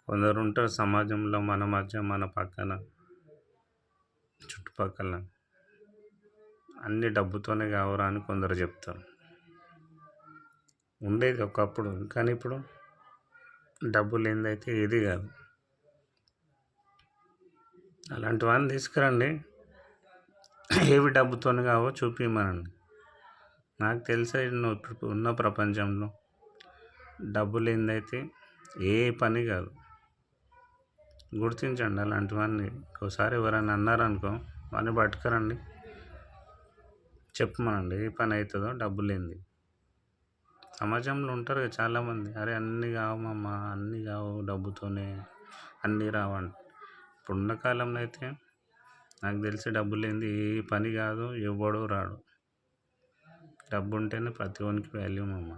కొందరు ఉంటారు సమాజంలో మన మధ్య మన పక్కన చుట్టుపక్కల అన్ని డబ్బుతోనే కావరా అని కొందరు చెప్తారు. ఉండేది ఒకప్పుడు, కానీ ఇప్పుడు డబ్బు లేనిదైతే ఏది కాదు. అలాంటి వాళ్ళని తీసుకురండి, ఏవి డబ్బుతోనే కావో చూపించమనండి. నాకు తెలిసే ఇప్పుడు ఉన్న ప్రపంచంలో డబ్బు లేనిదైతే ఏ పని కాదు. గుర్తించండి అలాంటి వాడిని. ఒకసారి ఎవరైనా అన్నారనుకో, వాడిని పట్టుకురండి, చెప్పమనండి ఏ పని అవుతుందో డబ్బు లేనిది. సమాజంలో ఉంటారు కదా చాలామంది, అరే అన్నీ కావమ్మా, అన్నీ కావు డబ్బుతోనే, అన్నీ రావండి. ఇప్పుడున్న కాలంలో అయితే నాకు తెలిసి డబ్బు లేనిది ఏ పని కాదు, ఎవ్వడు రాడు. డబ్బు ఉంటేనే ప్రతి ఒక్కరికి వాల్యూ అమ్మ.